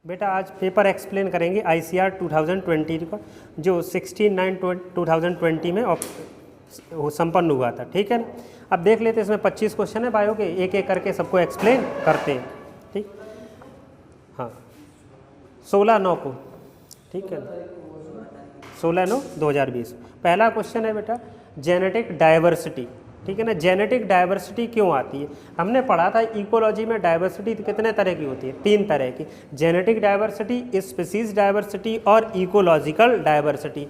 बेटा आज paper explain करेंगे आईसीआर 2020 का जो 16/9/2020 में संपन्न हुआ था। ठीक है ना। अब देख लेते हैं, इसमें 25 क्वेश्चन है बायो के, एक एक करके सबको एक्सप्लेन करते हैं। ठीक, हाँ 16/9 को, ठीक है, 16/9/2020। पहला क्वेश्चन है बेटा जेनेटिक डाइवर्सिटी। ठीक है ना। जेनेटिक डाइवर्सिटी क्यों आती है? हमने पढ़ा था इकोलॉजी में डाइवर्सिटी कितने तरह की होती है, 3 तरह की। जेनेटिक डाइवर्सिटी, स्पीसीज डाइवर्सिटी और इकोलॉजिकल डाइवर्सिटी।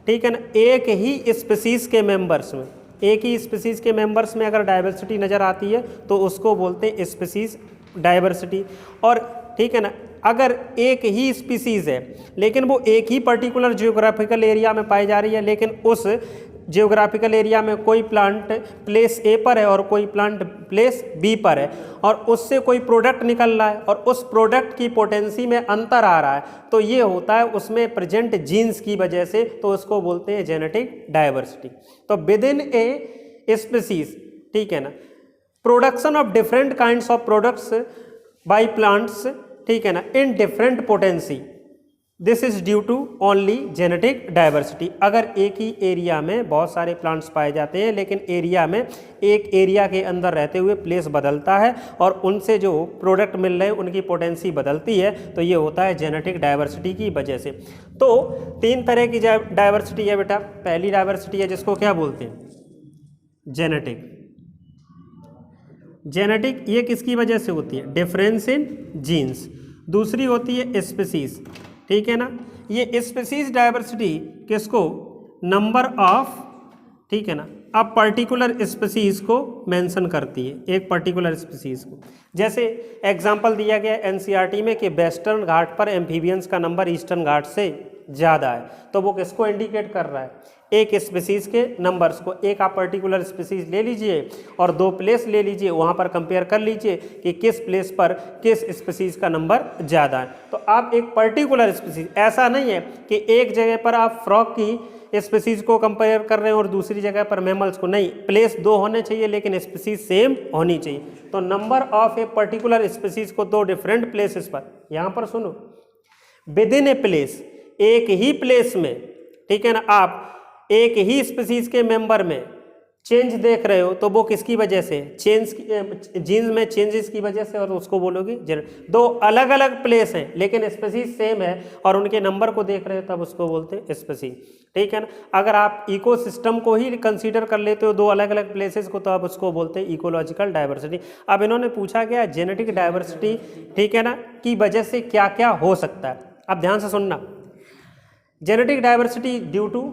ठीक है ना। एक ही स्पीसीज के मेंबर्स में, एक ही स्पीसीज के मेंबर्स में अगर डाइवर्सिटी नज़र आती है तो उसको बोलते हैं स्पीसीज डाइवर्सिटी। और ठीक है ना, अगर एक ही स्पीसीज है लेकिन वो एक ही पर्टिकुलर जियोग्राफिकल एरिया में पाई जा रही है, लेकिन उस जियोग्राफिकल एरिया में कोई प्लांट प्लेस ए पर है और कोई प्लांट प्लेस बी पर है, और उससे कोई प्रोडक्ट निकल रहा है और उस प्रोडक्ट की पोटेंसी में अंतर आ रहा है, तो ये होता है उसमें प्रेजेंट जीन्स की वजह से, तो उसको बोलते हैं जेनेटिक डाइवर्सिटी। तो विद इन ए स्पीसीज, ठीक है ना, production of different kinds of products by plants, ठीक है ना, in different potency, this is due to only genetic diversity. अगर एक ही एरिया में बहुत सारे प्लांट्स पाए जाते हैं लेकिन एरिया में, एक एरिया के अंदर रहते हुए प्लेस बदलता है और उनसे जो प्रोडक्ट मिल रहे हैं उनकी पोटेंसी बदलती है, तो ये होता है जेनेटिक डाइवर्सिटी की वजह से। तो 3 तरह की डाइवर्सिटी है बेटा। पहली डाइवर्सिटी है जिसको क्या बोलते हैं, जेनेटिक। जेनेटिक ये किसकी वजह से होती है, डिफरेंस इन जीन्स। दूसरी होती है स्पीसीज। ठीक है ना। ये स्पीसीज डाइवर्सिटी किसको, नंबर ऑफ, ठीक है ना, अब पर्टिकुलर स्पीसीज को मेंशन करती है, एक पर्टिकुलर स्पीसीज को। जैसे एग्जांपल दिया गया एनसीईआरटी में कि वेस्टर्न घाट पर एम्फीबियंस का नंबर ईस्टर्न घाट से ज़्यादा है, तो वो किसको इंडिकेट कर रहा है, एक स्पीसीज के नंबर्स को। एक आप पर्टिकुलर स्पीसीज ले लीजिए और 2 प्लेस ले लीजिए, वहाँ पर कंपेयर कर लीजिए कि किस प्लेस पर किस स्पीसीज का नंबर ज़्यादा है। तो आप एक पर्टिकुलर स्पीसीज, ऐसा नहीं है कि एक जगह पर आप फ्रॉग की स्पीसीज को कंपेयर कर रहे हैं और दूसरी जगह पर मैमल्स को, नहीं, प्लेस 2 होने चाहिए लेकिन स्पीसीज सेम होनी चाहिए। तो number of a particular species को 2 डिफरेंट प्लेसेस पर, यहाँ पर सुनो, विद इन ए प्लेस, एक ही प्लेस में, ठीक है ना, आप एक ही स्पीसीज के मेंबर में चेंज देख रहे हो, तो वो किसकी वजह से, चेंज, जीन्स में चेंजेस की वजह से, और उसको बोलोगे जेनेटिक। 2 अलग अलग प्लेस हैं लेकिन स्पीसीज सेम है और उनके नंबर को देख रहे हो, तब उसको बोलते हैं स्पीसीज। ठीक है ना। अगर आप इकोसिस्टम को ही कंसीडर कर लेते हो 2 अलग अलग प्लेसेस को, तो आप उसको बोलते हैं इकोलॉजिकल डाइवर्सिटी। अब इन्होंने पूछा गया जेनेटिक डाइवर्सिटी, ठीक है ना, की वजह से क्या क्या हो सकता है। अब ध्यान से सुनना, genetic diversity due to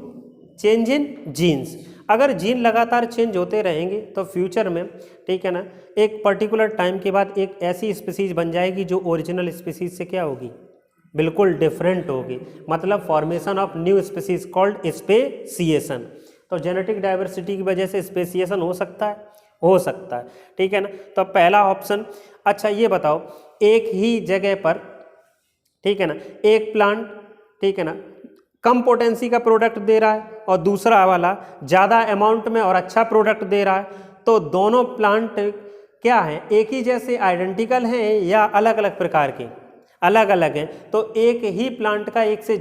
change in genes. अगर जीन लगातार चेंज होते रहेंगे तो फ्यूचर में, ठीक है ना, एक पर्टिकुलर टाइम के बाद एक ऐसी स्पीसीज बन जाएगी जो ओरिजिनल स्पीसीज से क्या होगी, बिल्कुल डिफरेंट होगी। मतलब formation of new species called speciation. तो जेनेटिक डाइवर्सिटी की वजह से स्पेसिएशन हो सकता है, हो सकता है। ठीक है ना। तो पहला ऑप्शन, अच्छा ये बताओ, एक ही जगह पर, ठीक है ना, एक प्लांट, ठीक है ना, कम पोटेंसी का प्रोडक्ट दे रहा है और दूसरा वाला ज़्यादा अमाउंट में और अच्छा प्रोडक्ट दे रहा है, तो दोनों प्लांट क्या हैं, एक ही जैसे आइडेंटिकल हैं या अलग अलग प्रकार के, अलग अलग हैं। तो एक ही प्लांट का एक से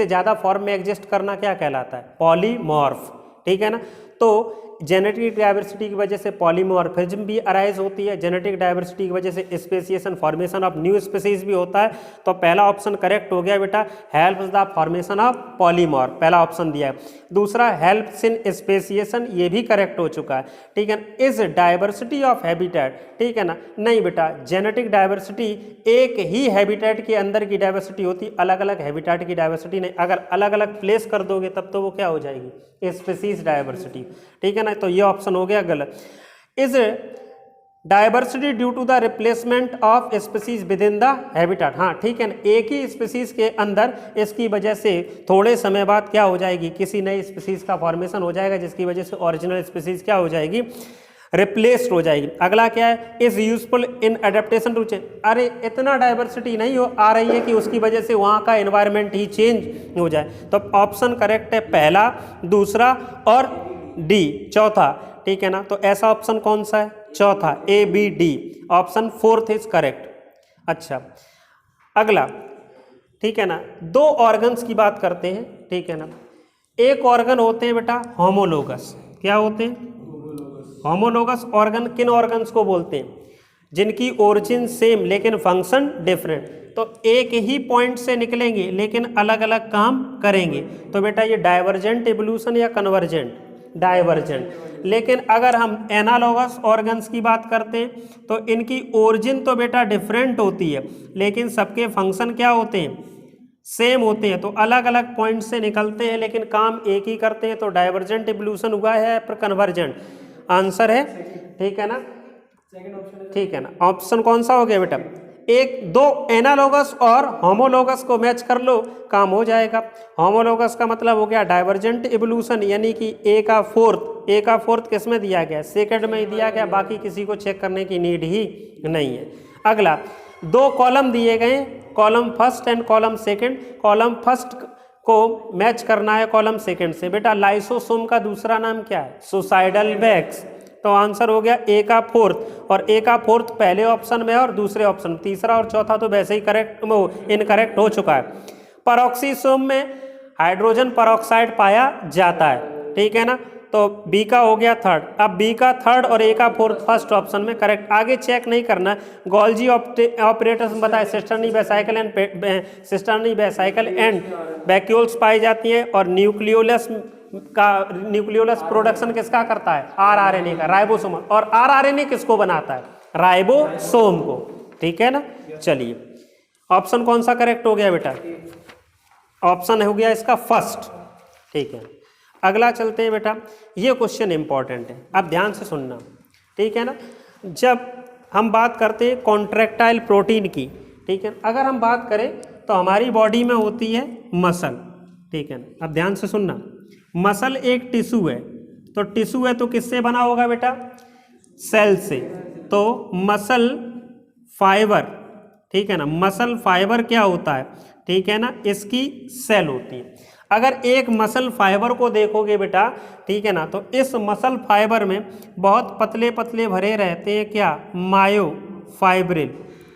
ज़्यादा फॉर्म में एग्जिस्ट करना क्या कहलाता है, पॉलीमॉर्फ। ठीक है ना। तो जेनेटिक डाइवर्सिटी की वजह से पॉलीमॉर्फिज्म भी अराइज होती है, जेनेटिक डाइवर्सिटी की वजह से speciation, formation of new species भी होता है। तो पहला ऑप्शन करेक्ट हो गया बेटा, helps the formation of polymorph, पहला ऑप्शन दिया है। दूसरा हेल्प्स इन स्पेसिएशन, ये भी करेक्ट हो चुका है। ठीक है। इज डाइवर्सिटी ऑफ हैबिटेट, ठीक है ना, नहीं बेटा, जेनेटिक डाइवर्सिटी एक ही हैबिटेट के अंदर की डाइवर्सिटी होती, अलग अलग हैबिटेट की डाइवर्सिटी नहीं। अगर अलग अलग प्लेस कर दोगे तब तो वो क्या हो जाएगी, स्पीसीज डाइवर्सिटी। ठीक है ना। तो ये ऑप्शन हो गया गलत। Is diversity due to the replacement of species within the habitat. हाँ ठीक है ना, एक ही स्पीसीज के अंदर इसकी वजह से थोड़े समय बाद क्या हो जाएगी, किसी नई स्पीसीज का फॉर्मेशन हो जाएगा, जिसकी वजह से ओरिजिनल स्पीसीज क्या हो जाएगी, रिप्लेस्ड हो जाएगी। अगला क्या है, is useful in adaptation to change. अरे इतना डाइवर्सिटी नहीं आ रही है कि उसकी वजह से वहाँ का एनवायरनमेंट ही चेंज हो जाए। तो ऑप्शन करेक्ट है पहला, दूसरा और डी, चौथा। ठीक है ना। तो ऐसा ऑप्शन कौन सा है, चौथा, A B D, option 4th is correct. अच्छा, अगला, ठीक है ना, दो ऑर्गन्स की बात करते हैं, ठीक है ना। एक ऑर्गन होते हैं बेटा होमोलोगस। क्या होते हैं? होमोलोगस ऑर्गन किन ऑर्गन्स को बोलते हैं? जिनकी ओरिजिन सेम लेकिन फंक्शन डिफरेंट। तो एक ही पॉइंट से निकलेंगे लेकिन अलग अलग काम करेंगे, तो बेटा ये डाइवर्जेंट इवोल्यूशन या कन्वर्जेंट? डाइवर्जेंट। लेकिन अगर हम एनालॉगस ऑर्गन्स की बात करते हैं तो इनकी ओरिजिन तो बेटा डिफरेंट होती है लेकिन सबके फंक्शन क्या होते हैं? सेम होते हैं। तो अलग अलग पॉइंट से निकलते हैं लेकिन काम एक ही करते हैं, तो डाइवर्जेंट इवोल्यूशन हुआ है पर कन्वर्जेंट आंसर है, ठीक है ना। ठीक है ना, ऑप्शन कौन सा हो गया बेटा? एक दो एनालॉगस और होमोलोगस को मैच कर लो, काम हो जाएगा। होमोलोगस का मतलब हो गया डाइवर्जेंट इवोल्यूशन, यानी कि ए का फोर्थ किस में दिया गया? सेकंड में ही दिया गया, बाकी किसी को चेक करने की नीड ही नहीं है। अगला, दो कॉलम दिए गए, column first and column second. Column first को मैच करना है कॉलम सेकंड से। बेटा लाइसोसोम का दूसरा नाम क्या है? Suicidal bags. तो आंसर हो गया ए का फोर्थ, और ए का फोर्थ पहले ऑप्शन में और दूसरे ऑप्शन, तीसरा और चौथा तो वैसे ही करेक्ट इनकरेक्ट हो चुका है। पेरोक्सीसोम में हाइड्रोजन पेरोक्साइड पाया जाता है, ठीक है ना। तो बी का हो गया थर्ड। अब बी का थर्ड और ए का फोर्थ फर्स्ट ऑप्शन में करेक्ट। आगे चेक नहीं करना। गोल्जी ऑपरेटर्स में बताए सिस्टर्नी वेसाइकल एंड वैक्यूल्स पाई जाती है, और न्यूक्लियोलस प्रोडक्शन किसका करता है? आरआरएनए का, राइबोसोम। और आरआरएनए किसको बनाता है? राइबोसोम को, ठीक है ना। चलिए, ऑप्शन कौन सा करेक्ट हो गया बेटा? ऑप्शन हो गया इसका फर्स्ट, ठीक है। अगला चलते हैं बेटा, ये क्वेश्चन इंपॉर्टेंट है, अब ध्यान से सुनना, ठीक है ना। जब हम बात करते हैं कॉन्ट्रैक्टाइल प्रोटीन की, ठीक है, अगर हम बात करें तो हमारी बॉडी में होती है मसल, ठीक है ना। अब ध्यान से सुनना, मसल एक टिश्यू है, तो टिश्यू है तो किससे बना होगा बेटा? सेल से। तो मसल फाइबर, ठीक है ना, मसल फाइबर क्या होता है? ठीक है ना, इसकी सेल होती है। अगर एक मसल फाइबर को देखोगे बेटा, ठीक है ना, तो इस मसल फाइबर में बहुत पतले पतले भरे रहते हैं क्या? मायोफाइब्रिल।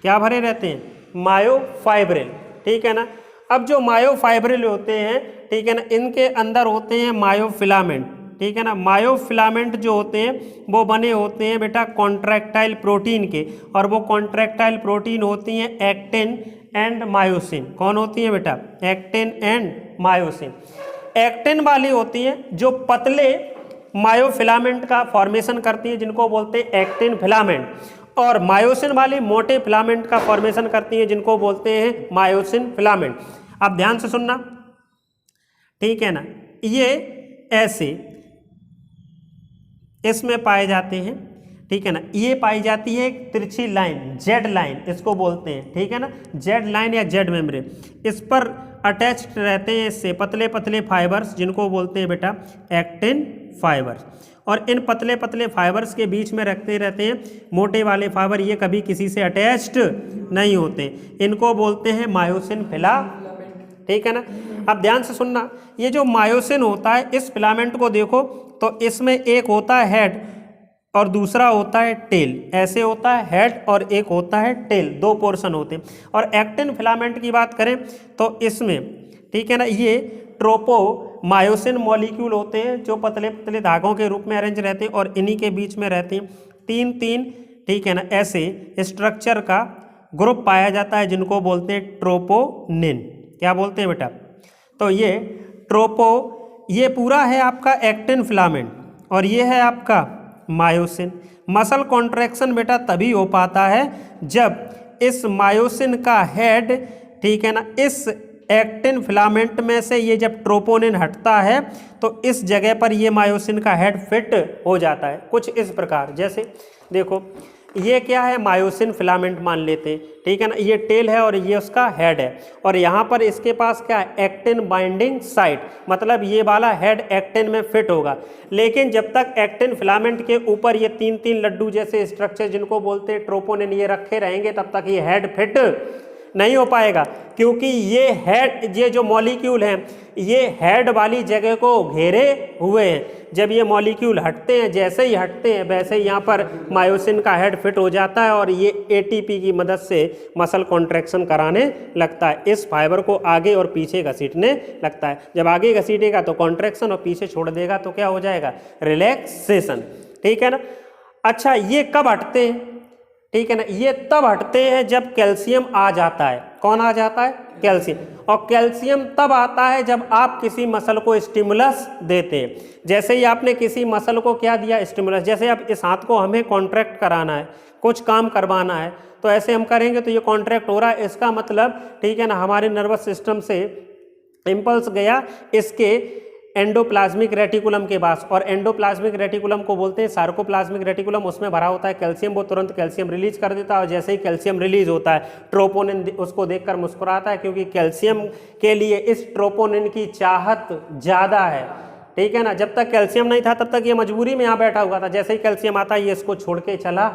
क्या भरे रहते हैं? मायोफाइब्रिल, ठीक है ना। अब जो मायोफाइब्रिल होते हैं, ठीक है ना, इनके अंदर होते हैं मायोफिलामेंट, ठीक है ना। मायोफिलामेंट जो होते हैं वो बने होते हैं बेटा कॉन्ट्रैक्टाइल प्रोटीन के, और वो कॉन्ट्रैक्टाइल प्रोटीन होती हैं एक्टिन एंड मायोसिन। कौन होती है बेटा? Actin and myosin. एक्टिन वाली होती हैं जो पतले मायोफिलामेंट का फॉर्मेशन करती हैं, जिनको बोलते हैं एक्टिन फिलामेंट, और मायोसिन वाली मोटे फिलामेंट का फॉर्मेशन करती हैं, जिनको बोलते हैं मायोसिन फिलामेंट। अब ध्यान से सुनना, ठीक है ना। ये ऐसे इसमें पाए जाते हैं, ठीक है ना। ये पाई जाती है एक तिरछी लाइन, जेड लाइन इसको बोलते हैं, ठीक है ना, जेड लाइन या जेड मेम्ब्रेन। इस पर अटैच्ड रहते हैं इससे पतले पतले फाइबर्स, जिनको बोलते हैं बेटा एक्टिन फाइबर्स। और इन पतले पतले फाइबर्स के बीच में रखते रहते हैं मोटे वाले फाइबर, ये कभी किसी से अटैच्ड नहीं होते, इनको बोलते हैं मायोसिन फिलामेंट, ठीक है ना। अब ध्यान से सुनना, ये जो मायोसिन होता है, इस फिलामेंट को देखो तो इसमें एक होता है हेड और दूसरा होता है टेल। ऐसे होता है हेड और एक होता है टेल, दो पोर्शन होते हैं। और एक्टिन फिलामेंट की बात करें तो इसमें, ठीक है ना, ये ट्रोपोमायोसिन मॉलिक्यूल होते हैं जो पतले पतले धागों के रूप में अरेंज रहते हैं, और इन्हीं के बीच में रहते हैं तीन तीन, ठीक है ना, ऐसे स्ट्रक्चर का ग्रुप पाया जाता है, जिनको बोलते हैं ट्रोपोनिन। क्या बोलते हैं बेटा? तो ये पूरा है आपका एक्टिन फिलामेंट, और ये है आपका मायोसिन। मसल कॉन्ट्रैक्शन बेटा तभी हो पाता है जब इस मायोसिन का हेड, ठीक है ना, इस एक्टिन फिलामेंट में से ये जब ट्रोपोनिन हटता है तो इस जगह पर ये मायोसिन का हेड फिट हो जाता है, कुछ इस प्रकार। जैसे देखो, ये क्या है? मायोसिन फिलामेंट मान लेते, ठीक है ना, ये टेल है और ये उसका हेड है, और यहाँ पर इसके पास क्या है? एक्टिन बाइंडिंग साइट, मतलब ये वाला हेड एक्टिन में फिट होगा। लेकिन जब तक एक्टिन फिलामेंट के ऊपर ये तीन तीन लड्डू जैसे स्ट्रक्चर, जिनको बोलते हैं ट्रोपोनिन, ये रखे रहेंगे, तब तक ये हेड फिट नहीं हो पाएगा, क्योंकि ये जो मॉलिक्यूल हैं ये हेड वाली जगह को घेरे हुए हैं। जब ये मॉलिक्यूल हटते हैं, जैसे ही हटते हैं वैसे ही यहाँ पर मायोसिन का हेड फिट हो जाता है और ये एटीपी की मदद से मसल कॉन्ट्रैक्शन कराने लगता है, इस फाइबर को आगे और पीछे घसीटने लगता है। जब आगे घसीटेगा तो कॉन्ट्रैक्शन और पीछे छोड़ देगा तो क्या हो जाएगा, रिलैक्सेशन। ठीक है ना। अच्छा, ये कब हटते हैं, ठीक है ना, ये तब हटते हैं जब कैल्शियम आ जाता है। कौन आ जाता है, कैल्शियम। और कैल्शियम तब आता है जब आप किसी मसल को स्टिमुलस देते हैं। जैसे ही आपने किसी मसल को क्या दिया, स्टिमुलस। जैसे अब इस हाथ को हमें कॉन्ट्रैक्ट कराना है, कुछ काम करवाना है, तो ऐसे हम करेंगे तो ये कॉन्ट्रैक्ट हो रहा है, इसका मतलब ठीक है ना हमारे नर्वस सिस्टम से इम्पल्स गया इसके एंडोप्लाज्मिक रेटिकुलम के पास, और एंडोप्लाज्मिक रेटिकुलम को बोलते हैं सार्कोप्लाज्मिक रेटिकुलम। उसमें भरा होता है कैल्शियम, वो तुरंत कैल्शियम रिलीज कर देता है, और जैसे ही कैल्शियम रिलीज होता है ट्रोपोनिन उसको देखकर मुस्कुराता है, क्योंकि कैल्शियम के लिए इस ट्रोपोनिन की चाहत ज़्यादा है। ठीक है ना। जब तक कैल्शियम नहीं था तब तक ये मजबूरी में यहाँ बैठा हुआ था, जैसे ही कैल्शियम आता है ये इसको छोड़ के चला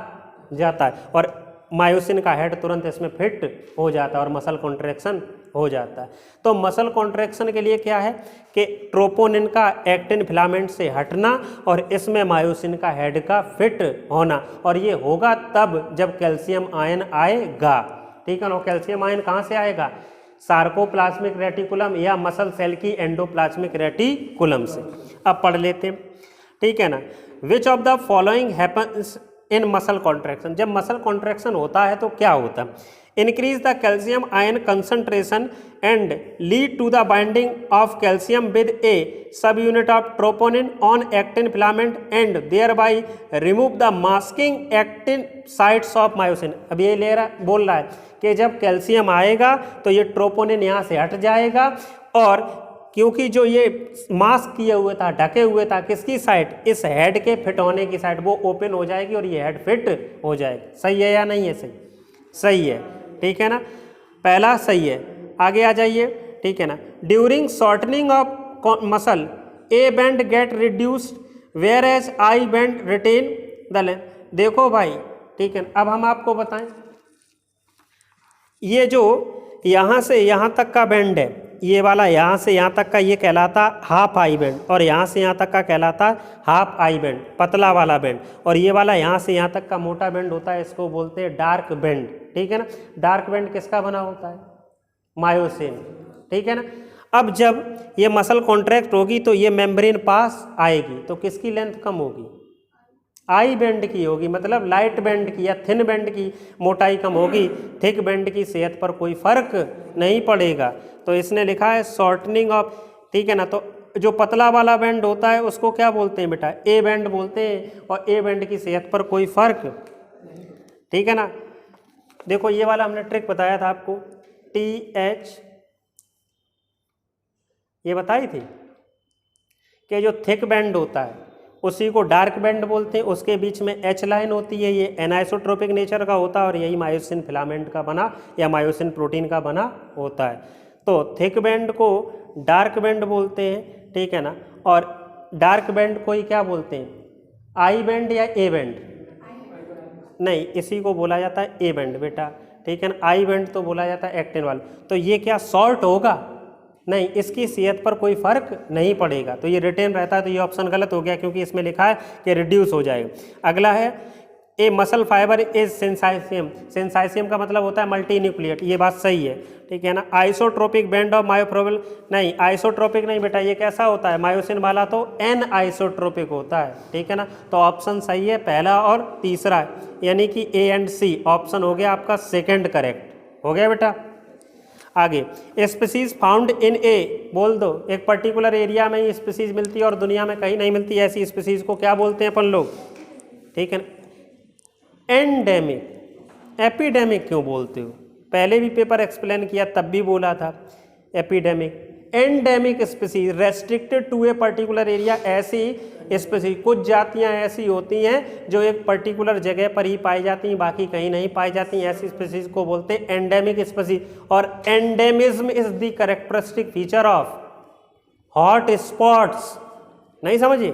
जाता है, और मायोसिन का हेड तुरंत इसमें फिट हो जाता है और मसल कॉन्ट्रैक्शन हो जाता है। तो मसल कॉन्ट्रैक्शन के लिए क्या है कि ट्रोपोनिन का एक्टिन फिलामेंट से हटना और इसमें मायोसिन का हेड का फिट होना, और ये होगा तब जब कैल्शियम आयन आएगा। ठीक है ना। कैल्शियम आयन कहाँ से आएगा, सार्कोप्लाज्मिक रेटिकुलम या मसल सेल की एंडोप्लाज्मिक रेटिकुलम से। अब पढ़ लेते हैं। ठीक है ना। Which of the following happens in muscle contraction. जब मसल कॉन्ट्रैक्शन होता है तो क्या होता है, increase the calcium ion concentration and lead to the binding of calcium with a subunit of troponin on actin filament and thereby remove the masking actin sites of myosin. अब ये बोल रहा है कि जब calcium आएगा तो ये ट्रोपोनिन यहाँ से हट जाएगा, और क्योंकि जो ये मास्क किए हुए था, ढके हुए था, किसकी साइड, इस हेड के फिट होने की साइड, वो ओपन हो जाएगी और ये हेड फिट हो जाएगी। सही है या नहीं है, सही, सही है। ठीक है ना, पहला सही है। आगे आ जाइए। ठीक है ना। During shortening of muscle A band get reduced whereas I band retain the length. देखो भाई, ठीक है, अब हम आपको बताएं, ये जो यहाँ से यहाँ तक का बैंड है, ये वाला यहाँ से यहाँ तक का ये कहलाता हाफ आई बैंड, और यहाँ से यहाँ तक का कहलाता हाफ आई बैंड, पतला वाला बैंड, और ये वाला यहाँ से यहाँ तक का मोटा बैंड होता है, इसको बोलते हैं डार्क बैंड। ठीक है ना। डार्क बैंड किसका बना होता है, मायोसिन। ठीक है ना। अब जब ये मसल कॉन्ट्रैक्ट होगी तो ये मेम्ब्रेन पास आएगी, तो किसकी लेंथ कम होगी, आई बैंड की होगी, मतलब लाइट बैंड की या थिन बैंड की मोटाई कम होगी, थिक बैंड की सेहत पर कोई फर्क नहीं पड़ेगा। तो इसने लिखा है शॉर्टनिंग ऑफ। ठीक है ना। तो जो पतला वाला बैंड होता है उसको क्या बोलते हैं बेटा, ए बैंड बोलते हैं, और ए बैंड की सेहत पर कोई फर्क। ठीक है ना। देखो ये वाला हमने ट्रिक बताया था आपको, TH, ये बताई थी कि जो थिक बैंड होता है उसी को डार्क बैंड बोलते हैं, उसके बीच में H लाइन होती है, ये एनाइसोट्रोपिक नेचर का होता है, और यही मायोसिन फिलामेंट का बना या मायोसिन प्रोटीन का बना होता है। तो थिक बैंड को डार्क बैंड बोलते हैं। ठीक है ना। और डार्क बैंड को ही क्या बोलते हैं, आई बैंड या ए बैंड, नहीं, इसी को बोला जाता है ए बैंड बेटा। ठीक है ना। आई बैंड तो बोला जाता है एक्टिन वाला। तो ये क्या शॉर्ट होगा, नहीं, इसकी सेहत पर कोई फर्क नहीं पड़ेगा, तो ये रिटेन रहता है। तो ये ऑप्शन गलत हो गया, क्योंकि इसमें लिखा है कि रिड्यूस हो जाएगा। अगला है ए मसल फाइबर इज सेंसाइसियम। सेंसाइसियम का मतलब होता है मल्टी न्यूक्लिएट, ये बात सही है। ठीक है ना। आइसोट्रोपिक बैंड ऑफ मायोफोबिल, नहीं, आइसोट्रोपिक नहीं बेटा, ये कैसा होता है, मायोसिन वाला तो एन आइसोट्रोपिक होता है। ठीक है ना। तो ऑप्शन सही है पहला और तीसरा, यानी कि ए एंड सी ऑप्शन हो गया आपका सेकेंड करेक्ट हो गया बेटा। आगे, स्पीसीज फाउंड इन ए, बोल दो, एक पर्टिकुलर एरिया में ही स्पीसीज मिलती है और दुनिया में कहीं नहीं मिलती, ऐसी स्पीसीज को क्या बोलते हैं अपन लोग। ठीक है। एंडेमिक, एपिडेमिक क्यों बोलते हो, पहले भी पेपर एक्सप्लेन किया तब भी बोला था epidemic. Endemic species restricted to a particular area, ऐसी स्पीसीज, कुछ जातियां ऐसी होती हैं जो एक पर्टिकुलर जगह पर ही पाई जाती हैं, बाकी कहीं नहीं पाई जाती, ऐसी स्पीसीज को बोलते हैं एंडेमिक स्पीसीज। और endemism is the characteristic feature of hot spots, नहीं समझिए।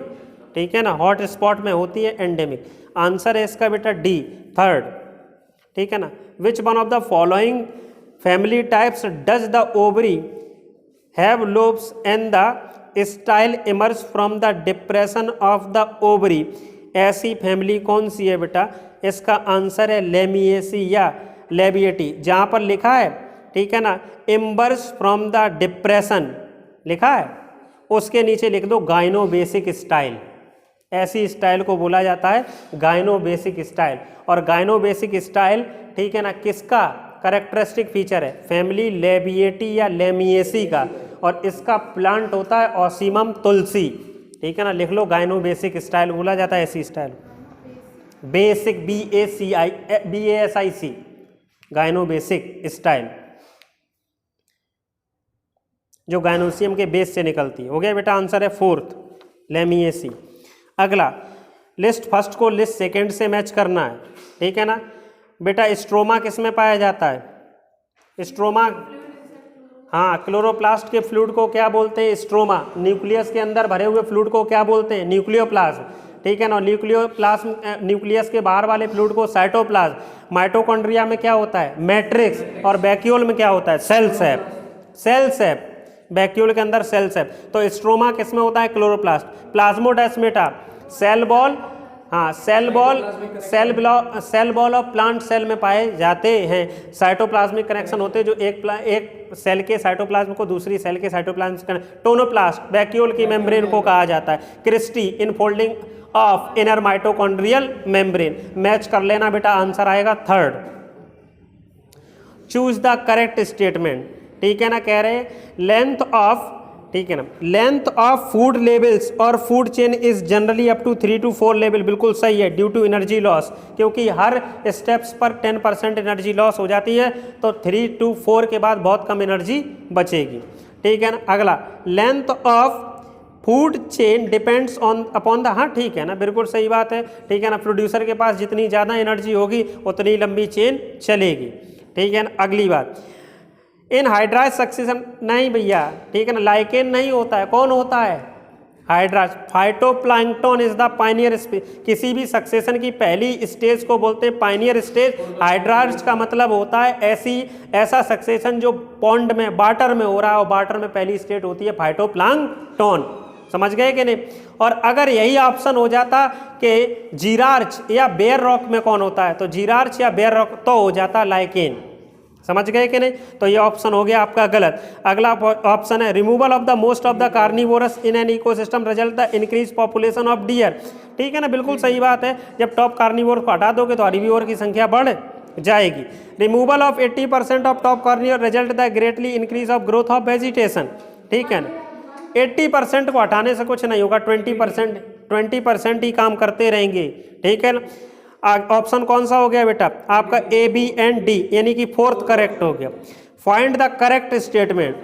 ठीक है ना। हॉट स्पॉट में होती है एंडेमिक। आंसर है इसका बेटा डी, थर्ड। ठीक है ना। विच one of the following family types does the ovary have lobes and the style emerge from the depression of the ovary. ऐसी फैमिली कौन सी है बेटा? इसका आंसर है लेमिएसी या लेबिएटी। जहाँ पर लिखा है, ठीक है ना, इमर्ज फ्रॉम द डिप्रेशन लिखा है, उसके नीचे लिख दो गाइनोबेसिक स्टाइल। ऐसी स्टाइल को बोला जाता है गाइनोबेसिक स्टाइल। और गाइनोबेसिक स्टाइल, ठीक है ना, किसका कैरेक्टरिस्टिक फीचर है? फैमिली लेबिएटी या लेमिएसी का। और इसका प्लांट होता है ओसीमम तुलसी, ठीक है ना। लिख लो गाइनोबेसिक स्टाइल बोला जाता है ऐसी स्टाइल। बेसिक BASIC गाइनोबेसिक स्टाइल, जो गाइनोसियम के बेस से निकलती है। हो गया बेटा, आंसर है फोर्थ लेमिएसी। अगला, लिस्ट फर्स्ट को लिस्ट सेकंड से मैच करना है, ठीक है ना। बेटा स्ट्रोमा किस में पाया जाता है? स्ट्रोमा, हाँ, क्लोरोप्लास्ट के फ्लूइड को क्या बोलते हैं? स्ट्रोमा। न्यूक्लियस के अंदर भरे हुए फ्लूइड को क्या बोलते हैं? न्यूक्लियोप्लाज्म, ठीक है ना। न्यूक्लियोप्लाज्म, न्यूक्लियस के बाहर वाले फ्लूइड को साइटोप्लाज्म। माइटोकॉन्ड्रिया में क्या होता है? मैट्रिक्स। और वैक्यूल में क्या होता है? सेल सेप। सेल सेप, वैक्यूल के अंदर सेल सेप। तो स्ट्रोमा किस में होता है? क्लोरोप्लास्ट। प्लाज्मोडेस्माटा, सेल बॉल, हाँ, cell wall of plant cell में पाए जाते हैं। साइटोप्लाज्मिक कनेक्शन होते हैं जो एक सेल के साइटोप्लाज्म को दूसरी सेल के साइटोप्लाज्म से टोनोप्लास्ट, वैक्यूल की मेम्ब्रेन को कहा जाता है। Cristae, infolding of inner mitochondrial membrane. Match कर लेना बेटा, आंसर आएगा third. Choose the correct statement, ठीक है ना। कह रहे हैं लेंथ ऑफ, ठीक है ना, लेंथ ऑफ फूड लेवल्स और food chain is generally up to 3 to 4 level. बिल्कुल सही है, ड्यू टू एनर्जी लॉस, क्योंकि हर स्टेप्स पर 10% एनर्जी लॉस हो जाती है, तो 3 to 4 के बाद बहुत कम एनर्जी बचेगी, ठीक है ना। अगला, length of food chain depends on upon the, हाँ ठीक है ना, बिल्कुल सही बात है, ठीक है ना। प्रोड्यूसर के पास जितनी ज़्यादा एनर्जी होगी उतनी लंबी चेन चलेगी, ठीक है ना। अगली बात, इन हाइड्राज सक्सेशन, नहीं भैया, ठीक है ना, लाइकेन नहीं होता है। कौन होता है? हाइड्राज। Phytoplankton is the Pioneer stage. किसी भी सक्सेशन की पहली स्टेज को बोलते हैं पायनियर स्टेज। हाइड्राज का मतलब होता है ऐसा सक्सेशन जो पॉन्ड में, वाटर में हो रहा है, और वाटर में पहली स्टेज होती है फाइटोप्लैंक्टन। समझ गए कि नहीं? और अगर यही ऑप्शन हो जाता कि जीरार्च या बेयर रॉक में कौन होता है, तो जीरार्च या बेयर रॉक तो हो जाता लाइकेन। समझ गए कि नहीं? तो ये ऑप्शन हो गया आपका गलत। अगला ऑप्शन है removal of the most of the carnivorous in an ecosystem result the increase population of dear. ठीक है ना, बिल्कुल सही बात है। जब टॉप कार्निवोर को हटा दोगे तो हर्बीवोर की संख्या बढ़ जाएगी। Removal of 80% of top carnivore result the greatly increase of growth of vegetation. ठीक है ना, 80% को हटाने से कुछ नहीं होगा, 20% ही काम करते रहेंगे। ठीक है ना। ऑप्शन कौन सा हो गया बेटा आपका? ए, बी एंड डी, यानी कि फोर्थ करेक्ट हो गया। Find the correct statement.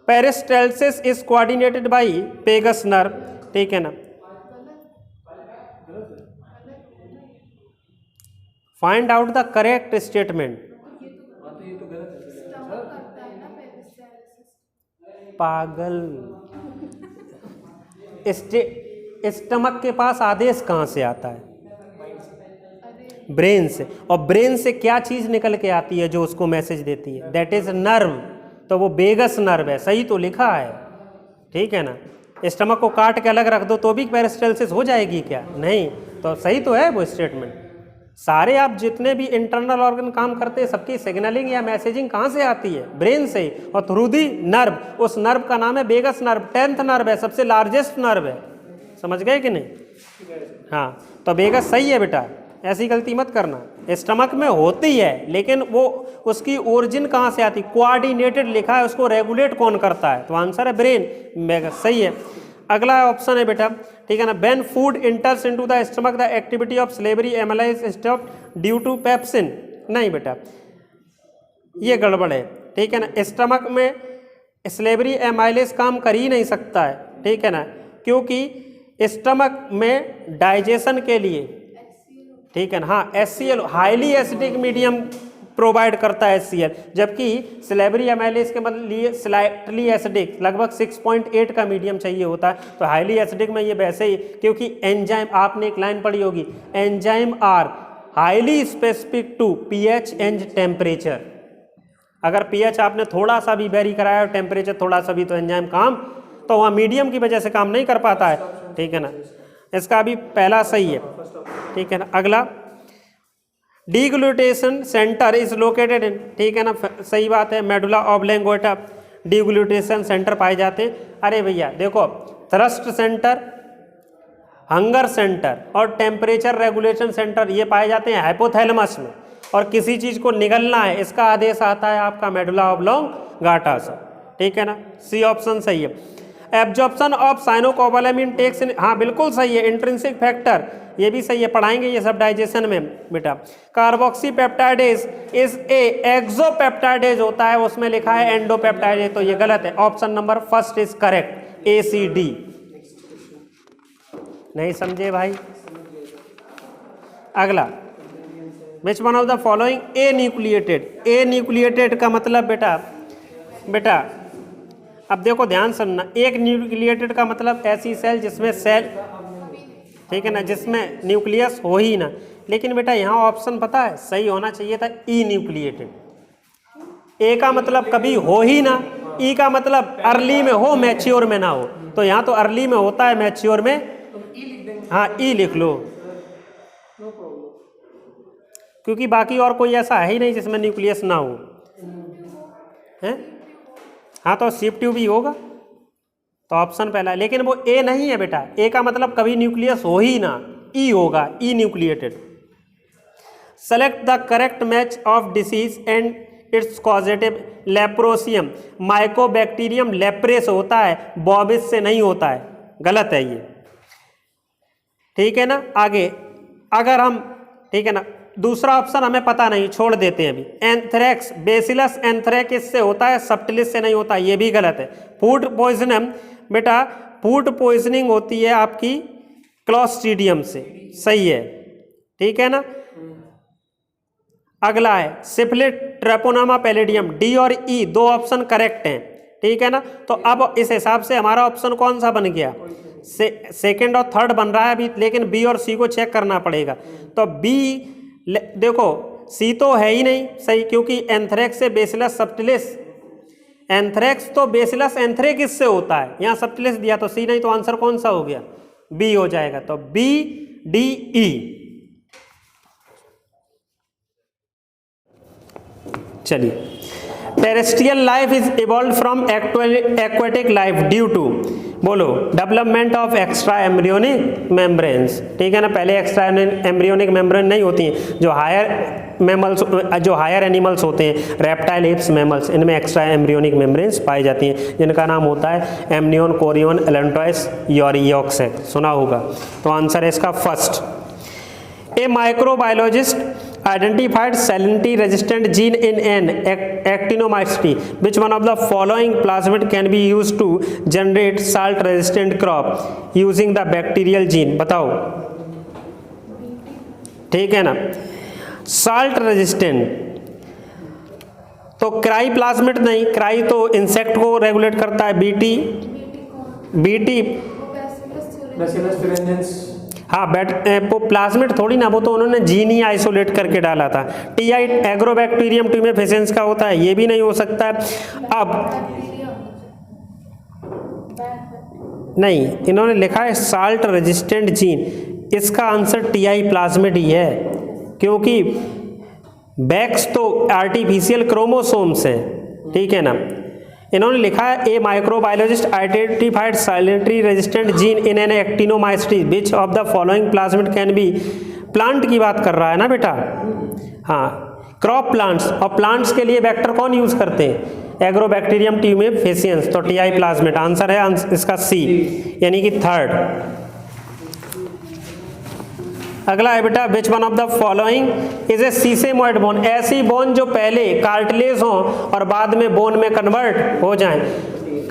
Peristalsis is coordinated by vagus nerve. ठीक है ना, find out the correct statement. पागल, स्टमक के पास आदेश कहाँ से आता है? ब्रेन से। और ब्रेन से क्या चीज निकल के आती है जो उसको मैसेज देती है? That is nerve. तो वो वेगस नर्व है, सही तो लिखा है। ठीक है ना, स्टमक को काट के अलग रख दो तो भी पेरिस्टाल्सिस हो जाएगी क्या? नहीं, तो सही तो है वो स्टेटमेंट। सारे आप जितने भी इंटरनल ऑर्गन काम करते हैं सबकी सिग्नलिंग या मैसेजिंग कहाँ से आती है? ब्रेन से, और थ्रू दी नर्व। उस नर्व का नाम है वेगस नर्व, 10th नर्व है, सबसे लार्जेस्ट नर्व है। समझ गए कि नहीं? हाँ, तो वेगस सही है बेटा, ऐसी गलती मत करना। स्टमक में होती है लेकिन वो उसकी ओरिजिन कहाँ से आती? कोऑर्डिनेटेड लिखा है, उसको रेगुलेट कौन करता है? तो आंसर है ब्रेन, वेगस सही है। अगला ऑप्शन है बेटा, ठीक है ना, when food enters into the stomach the activity of salivary amylase stop due to pepsin. नहीं बेटा, ये गड़बड़ है। ठीक है ना, स्टमक में स्लेवरी एमाइलेज काम कर ही नहीं सकता है। ठीक है ना, क्योंकि स्टमक में डाइजेशन के लिए, ठीक है ना, हाँ, HCl highly acidic medium provide करता है HCl, जबकि स्लेवरी एमाइलेज के लिए स्लाइटली एसिडिक लगभग 6.8 का मीडियम चाहिए होता है। तो हाईली एसिडिक में ये वैसे ही, क्योंकि एंजाइम, आपने एक लाइन पढ़ी होगी, enzyme are highly specific to pH and temperature. अगर पीएच आपने थोड़ा सा भी वेरी कराया और टेम्परेचर थोड़ा सा भी, तो एंजाइम काम, तो वहाँ मीडियम की वजह से काम नहीं कर पाता है, ठीक है ना। इसका भी पहला सही है, ठीक है ना। अगला, डीग्लूटेशन सेंटर इज लोकेटेड इन, ठीक है ना, सही बात है, मेडुला ऑब्लॉन्गेटा डीग्लूटेशन सेंटर पाए जाते हैं। अरे भैया देखो, थ्रस्ट सेंटर, हंगर सेंटर और टेम्परेचर रेगुलेशन सेंटर ये पाए जाते हैं हाइपोथैलेमस में, और किसी चीज़ को निगलना है इसका आदेश आता है आपका मेडुला ऑब्लॉन्गेटा से, ठीक है ना। सी ऑप्शन सही है। एब्जॉर्प्शन ऑफ साइनोकोबालामिन टेक्स, हाँ बिल्कुल सही है। इंट्रिंसिक फैक्टर ये भी सही है, पढ़ाएंगे ये सब डाइजेशन में बेटा। कार्बोक्सी पेप्टाइडेज इज ए एक्सोपेप्टाइडेज होता है, उसमें लिखा है एंडोपेप्टाइडेज, तो ये गलत है। Option number first is correct, ACD। नहीं समझे भाई। अगला, विच one of the following A nucleated. A nucleated का मतलब बेटा अब देखो ध्यान सुनना, एक न्यूक्लिएटेड का मतलब ऐसी सेल जिसमें सेल, ठीक है ना, जिसमें न्यूक्लियस हो ही ना। लेकिन बेटा यहाँ ऑप्शन पता है सही होना चाहिए था, ई न्यूक्लिएटेड। ए का मतलब कभी हो ही ना, ई का मतलब अर्ली में हो, मैच्योर में ना हो। तो यहाँ तो अर्ली में होता है, मैच्योर में, हाँ ई लिख लो, क्योंकि बाकी और कोई ऐसा है ही नहीं जिसमें न्यूक्लियस ना हो, है। हाँ तो शिफ्ट भी होगा, तो ऑप्शन पहला है, लेकिन वो ए नहीं है बेटा। ए का मतलब कभी न्यूक्लियस हो ही ना, ई होगा, enucleated. Select the correct match of disease and its causative. Leprosy, mycobacterium leprae होता है, बॉबिस से नहीं होता है, गलत है ये, ठीक है ना। आगे अगर हम, ठीक है ना, दूसरा ऑप्शन हमें पता नहीं, छोड़ देते हैं अभी। एंथ्रेक्स, बेसिलस एंथ्रेकिस से होता है, सब्टिलिस से नहीं होता, ये भी गलत है। फूड पॉइजनम बेटा, फूड पॉइजनिंग होती है आपकी क्लॉस्ट्रीडियम से, सही है, ठीक है ना। अगला है सिफिलिस, ट्रेपोनामा पैलिडियम। डी और ई दो ऑप्शन करेक्ट हैं, ठीक है ना। तो अब इस हिसाब से हमारा ऑप्शन कौन सा बन गया, सेकेंड और थर्ड बन रहा है अभी, लेकिन बी और सी को चेक करना पड़ेगा। तो बी देखो, सी तो है ही नहीं सही, क्योंकि एंथ्रेक्स से बेसिलस सब्टिलिस, एंथ्रेक्स तो बेसिलस एंथ्रेकिस से होता है, यहाँ सब्टिलिस दिया तो सी नहीं, तो आंसर कौन सा हो गया, बी हो जाएगा। तो बी डी ई। चलिए, terrestrial life is evolve from aquatic life due to, बोलो, development of extra embryonic membranes, ठीक है ना। पहले एक्स्ट्रा एम्ब्रियोनिक मेम्ब्रेन नहीं होती हैं, जो हायर एनिमल्स होते हैं, रेप्टाइल, एप्स, मैमल्स, इनमें एक्स्ट्रा एम्ब्रियोनिक मेम्ब्रेन्स पाई जाती हैं, जिनका नाम होता है एमनियोन, कोरियन, एलेंटॉइस, योरियोक्सेक, सुना होगा। तो आंसर है इसका first. A microbiologist identified salinity resistant gene in an actinomycete. Which one of the following plasmid can be used to generate salt resistant crop using the bacterial gene? बताओ, ठीक है ना। Salt resistant तो cry plasmid नहीं, cry तो insect को regulate करता है, बीटी हाँ, प्लाज्मिड थोड़ी ना, वो तो उन्होंने जीन ही आइसोलेट करके डाला था। टीआई एग्रोबैक्टीरियम ट्यूमेफिसेंस का होता है, ये भी नहीं हो सकता है। अब नहीं, इन्होंने लिखा है साल्ट रेजिस्टेंट जीन, इसका आंसर टीआई प्लाज्मिड ही है, क्योंकि बैक्स तो आर्टिफिशियल क्रोमोसोम्स है, ठीक है ना। इन्होंने लिखा है a microbiologist identified salinity resistant gene in an actinomycete, which of the following plasmid can be, plant की बात कर रहा है ना बेटा, हाँ, क्रॉप प्लांट्स, और प्लांट्स के लिए वेक्टर कौन यूज करते हैं, एग्रोबैक्टीरियम ट्यूमेफिसेंस, तो टीआई प्लाज्मिड आंसर है इसका सी, यानी कि थर्ड। अगला है बेटा, which one of the following is a sesamoid bone. ऐसी बोन जो पहले कार्टिलेज हो और बाद में बोन में कन्वर्ट हो जाए।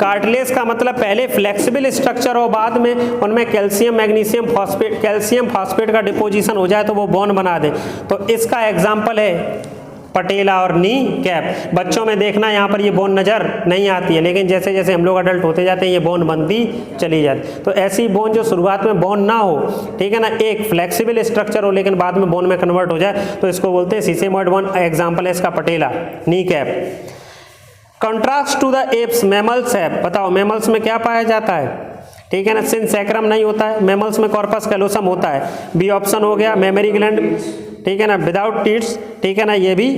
कार्टिलेज का मतलब पहले फ्लेक्सिबल स्ट्रक्चर हो, बाद में उनमें calcium, magnesium, phosphate, calcium phosphate का डिपोजिशन हो जाए तो वो बोन बना दे। तो इसका एग्जाम्पल है पटेला और नी कैप। बच्चों में देखना यहाँ पर ये बोन नज़र नहीं आती है, लेकिन जैसे जैसे हम लोग अडल्ट होते जाते हैं ये बोन बनती चली जाती। तो ऐसी बोन जो शुरुआत में बोन ना हो, ठीक है ना, एक फ्लेक्सिबल स्ट्रक्चर हो लेकिन बाद में बोन में कन्वर्ट हो जाए, तो इसको बोलते हैं सीसेमोइड बोन। एग्जाम्पल है इसका patella, kneecap. Contrast to the apes mammals है, बताओ मैमल्स में क्या पाया जाता है, ठीक है ना, सिंसैक्रम नहीं होता है, मैमल्स में कॉर्पस कैलोसम होता है, बी ऑप्शन हो गया। मेमोरी ग्लैंड, ठीक है ना, विदाउट टीट्स, ठीक है ना, ये भी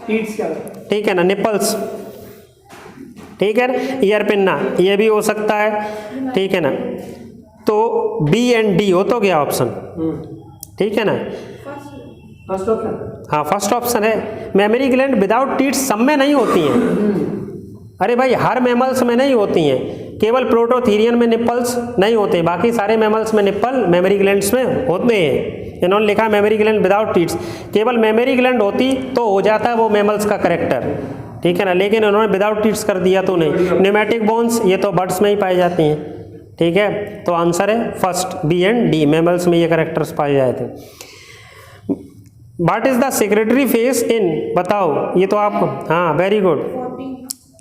टीट्स क्या, ठीक है ना, निपल्स, ठीक है ना, ईयर पिन्ना ये भी हो सकता है, ठीक है ना। तो बी एंड डी हो तो गया ऑप्शन, ठीक है ना, फर्स्ट ऑप्शन, हाँ फर्स्ट ऑप्शन है। मेमोरी ग्लैंड विदाउट टीट्स सब में नहीं होती हैं, अरे भाई हर मैमल्स में नहीं होती हैं, केवल प्रोटोथीरियन में निप्पल्स नहीं होते, बाकी सारे मैमल्स में निप्पल मेमोरी ग्लैंड्स में होते हैं। इन्होंने लिखा मेमोरी ग्लैंड विदाउट टीट्स, केवल मेमोरी ग्लैंड होती तो हो जाता है वो मैमल्स का करेक्टर, ठीक है ना, लेकिन उन्होंने विदाउट टीट्स कर दिया तो नहीं। न्यूमेटिक बोन्स ये तो बर्ड्स में ही पाई जाती हैं, ठीक है, तो आंसर है first B and D, mammals में ये करेक्टर्स पाए जाए थे। What is the secretory phase in, बताओ, ये तो आप, हाँ वेरी गुड,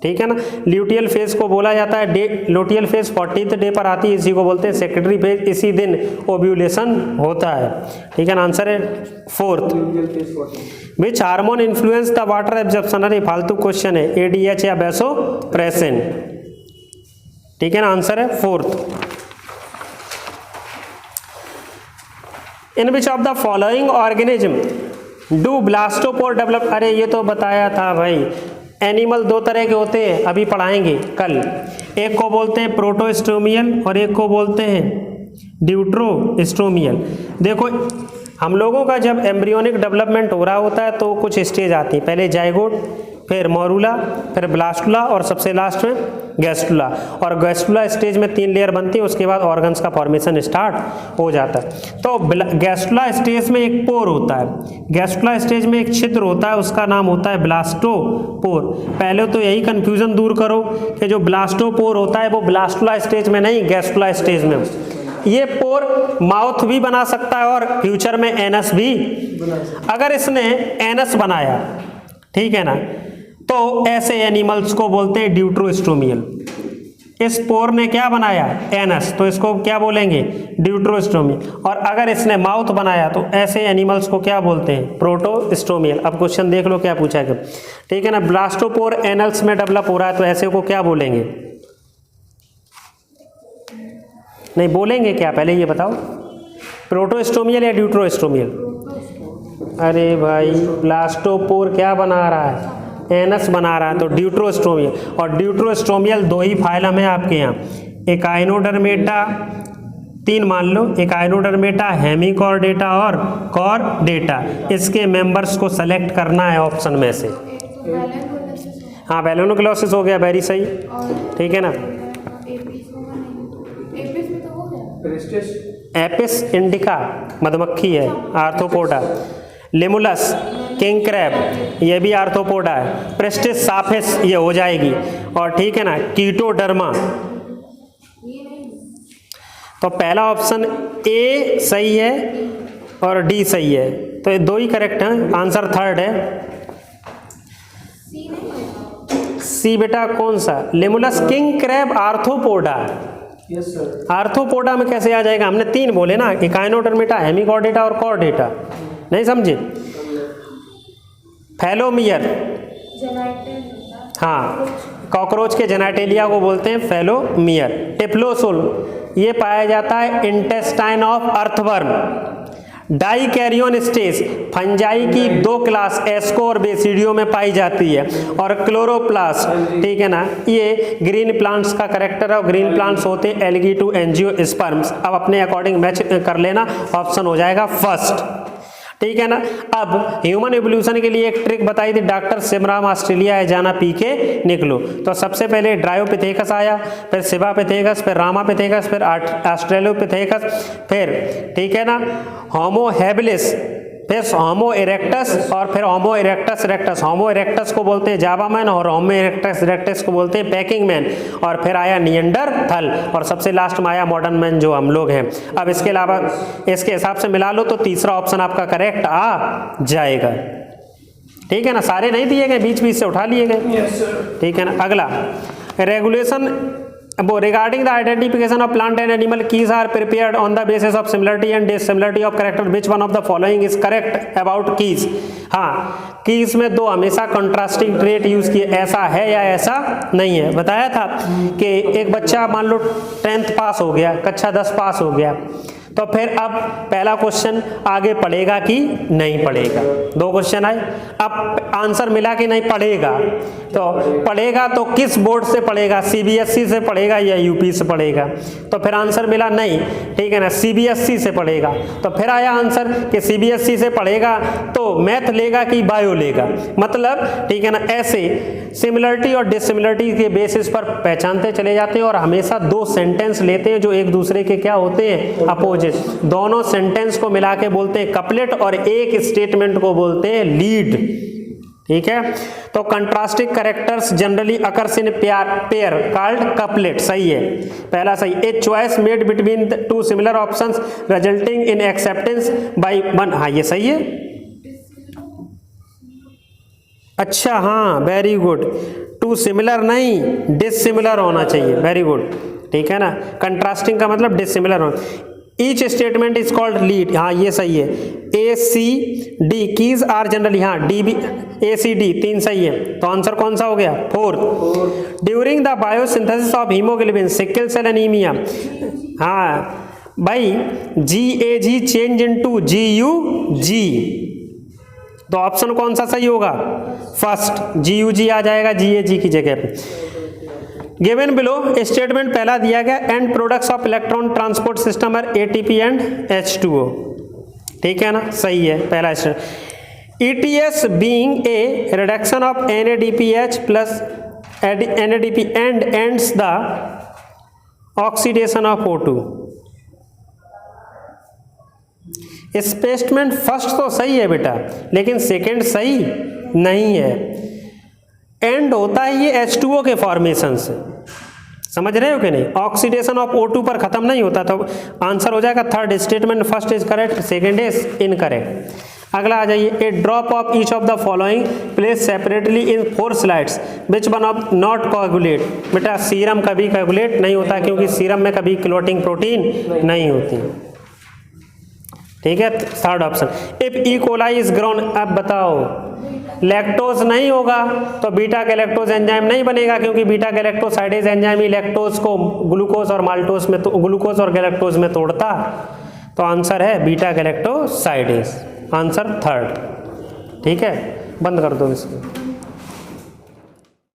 ठीक है ना, ल्यूटियल फेज को बोला जाता है day, luteal phase 40th day पर आती है, इसी को बोलते हैं सेक्रेटरी फेज, इसी दिन ओव्यूलेशन होता है, ठीक है ना, आंसर है fourth. Which hormone influence the water absorption, अरे फालतू क्वेश्चन है, एडीएच या वैसोप्रेसिन, ठीक है ना, आंसर है fourth. In which of the following organism do blastopore develop, अरे ये तो बताया था भाई, एनिमल दो तरह के होते हैं, अभी पढ़ाएंगे कल, एक को बोलते हैं प्रोटोस्टोमियल और एक को बोलते हैं ड्यूट्रोस्टोमियल। देखो हम लोगों का जब एम्ब्रियोनिक डेवलपमेंट हो रहा होता है तो कुछ स्टेज आती है, पहले जाइगोट, फिर मोरूला, फिर ब्लास्टुला और सबसे लास्ट में गैस्टुला, और गैस्टुला स्टेज में 3 लेयर बनती है, उसके बाद ऑर्गन्स का फॉर्मेशन स्टार्ट हो जाता है। तो गैस्टुला स्टेज में एक पोर होता है, गैस्टुला स्टेज में एक छिद्र होता है, उसका नाम होता है ब्लास्टोपोर। पहले तो यही कंफ्यूजन दूर करो कि जो ब्लास्टोपोर होता है वो ब्लास्टुला स्टेज में नहीं, गैस्टुला स्टेज में। ये पोर माउथ भी बना सकता है और फ्यूचर में एनस भी, अगर इसने एनस बनाया, ठीक है ना, तो ऐसे एनिमल्स को बोलते हैं ड्यूट्रोस्टोमियल। इस पोर ने क्या बनाया, एनस, तो इसको क्या बोलेंगे, ड्यूट्रोस्टोमियल। और अगर इसने माउथ बनाया तो ऐसे एनिमल्स को क्या बोलते हैं, प्रोटोस्टोमियल। अब क्वेश्चन देख लो क्या पूछा गया, ठीक है ना, ब्लास्टोपोर एनल्स में डेवलप हो रहा है तो ऐसे को क्या बोलेंगे, नहीं बोलेंगे क्या, पहले ये बताओ, प्रोटोस्टोमियल या ड्यूट्रोस्टोमियल। अरे भाई ब्लास्टोपोर क्या बना रहा है, एनस बना रहा है, तो ड्यूट्रोस्टोमियल। और ड्यूट्रोस्टोमियल 2 ही फाइलम है आपके यहाँ, एकाइनोडर्मेटा, 3 मान लो, एकाइनोडर्मेटा, हेमिकॉर्डेटा और कॉर्डेटा। इसके मेंबर्स को सेलेक्ट करना है ऑप्शन में से। हाँ बैलोनोग्लोसिस हो गया, वेरी सही, ठीक है ना। एपिस इंडिका मधुमक्खी है, आर्थ्रोपोडा। लिमुलस किंग क्रैब, ये भी आर्थ्रोपोडा है। प्रेस्टिस साफिस ये हो जाएगी, और ठीक है ना, कीटोडर्मा। तो पहला ऑप्शन ए सही है और डी सही है, तो ये 2 ही करेक्ट हैं, आंसर थर्ड है। सी बेटा कौन सा, Limulus king crab arthropoda. Yes sir, arthropoda में कैसे आ जाएगा, हमने 3 बोले ना, इकाइनोडर्मेटा, हेमिकॉर्डेटा और कॉर्डेटा, नहीं समझे। फैलोमियर, हाँ कॉकरोच के जेनाटेलिया को बोलते हैं फैलोमियर। टिप्लोसोल ये पाया जाता है intestine of earthworm. Dikaryon stage fungi की 2 क्लास एस्को और बेसिडियो में पाई जाती है। और क्लोरोप्लास्ट, ठीक है ना, ये ग्रीन प्लांट्स का करेक्टर है, और ग्रीन प्लांट्स होते हैं एल्गी टू एंजियोस्पर्म्स। अब अपने अकॉर्डिंग मैच कर लेना, ऑप्शन हो जाएगा फर्स्ट, ठीक है ना। अब ह्यूमन एवोल्यूशन के लिए एक ट्रिक बताई थी डॉक्टर सिमराम, ऑस्ट्रेलिया है जाना, पी के निकलो। तो सबसे पहले ड्रायोपिथेकस आया, फिर सिबापिथेकस, फिर रामापिथेकस, फिर ऑस्ट्रेलोपिथेकस, फिर ठीक है ना होमो हैबिलिस, फिर होमो इरेक्टस, और फिर होमो इरेक्टस रेक्टस। होमो इरेक्टस को बोलते हैं जावा मैन, और होमो इरेक्टस रेक्टस को बोलते हैं पैकिंग मैन। और फिर आया नियंडरथल, और सबसे लास्ट में आया मॉडर्न मैन जो हम लोग हैं। अब इसके अलावा इसके हिसाब से मिला लो तो तीसरा ऑप्शन आपका करेक्ट आ जाएगा, ठीक है ना। सारे नहीं दिए गए, बीच बीच से उठा लिए गए, ठीक है ना। अगला रेगुलेशन अब regarding the identification of plant and animal keys are prepared on the basis of similarity and dissimilarity of character which one of the following is correct about keys. हाँ, कीज में दो हमेशा कंट्रास्टिंग ट्रेट यूज किए, ऐसा है या ऐसा नहीं है। बताया था कि एक बच्चा मान लो 10th पास हो गया, कक्षा 10 पास हो गया, तो फिर अब पहला क्वेश्चन आगे पढ़ेगा कि नहीं पढ़ेगा, 2 क्वेश्चन आए। अब आंसर मिला कि नहीं पढ़ेगा, तो पढ़ेगा तो किस बोर्ड से पढ़ेगा, सीबीएसई से पढ़ेगा या यूपी से पढ़ेगा। तो फिर आंसर मिला नहीं, ठीक है ना, सीबीएसई से पढ़ेगा। तो फिर आया आंसर कि सीबीएसई से पढ़ेगा तो मैथ लेगा कि बायो लेगा, मतलब ठीक है ना। ऐसे सिमिलरिटी और डिसिमिलरिटी के बेसिस पर पहचानते चले जाते हैं और हमेशा 2 सेंटेंस लेते हैं जो एक दूसरे के क्या होते हैं, अपोजिट। दोनों सेंटेंस को मिला के बोलते हैं कपलेट और एक स्टेटमेंट को बोलते हैं लीड, ठीक है। तो contrasting characters generally occurs in pair called couplet, सही है, पहला सही। A choice made between 2 similar options resulting in acceptance bye 1, हाँ ये सही है। अच्छा हाँ, वेरी गुड, 2 सिमिलर नहीं डिसिमिलर होना चाहिए, वेरी गुड, ठीक है ना। कंट्रास्टिंग का मतलब डिसिमिलर होना। Each statement is called lead, हाँ ये सही है। A C D keys are generally, हाँ D B A C D 3 सही है। तो आंसर कौन सा हो गया, 4। During the biosynthesis of haemoglobin sickle cell anaemia, हाँ भाई GAG चेंज इनटू GUG, तो ऑप्शन कौन सा सही होगा, फर्स्ट, GUG आ जाएगा GAG की जगह पे। गिवन बिलो स्टेटमेंट पहला दिया गया, end products of electron transport system are ATP and H2O, ठीक है ना, सही है पहला statement. ETS being a reduction of NADPH plus NADP and ends the oxidation of O2। Statement first तो सही है बेटा, लेकिन सेकंड सही नहीं है। एंड होता है ये H2O के फॉर्मेशन से, समझ रहे हो कि नहीं, ऑक्सीडेशन ऑफ O2 पर खत्म नहीं होता। तो आंसर हो जाएगा third statement, first is correct, second is incorrect. अगला आ जाइए, a drop of each of the following place separately in 4 slides which one of not coagulate. बेटा सीरम कभी कोगुलेट नहीं होता, क्योंकि सीरम में कभी क्लोटिंग प्रोटीन नहीं होती, ठीक है। Third option, if E coli is grown, अब बताओ लैक्टोज नहीं होगा तो बीटा गैलेक्टोज एंजाइम नहीं बनेगा, क्योंकि बीटा गैलेक्टोसाइडेज एंजाइम ही लैक्टोज को ग्लूकोज और माल्टोज में, ग्लूकोज और गैलेक्टोज में तोड़ता। तो आंसर है बीटा गैलेक्टोसाइडेज, आंसर थर्ड, ठीक है। बंद कर दो इसको।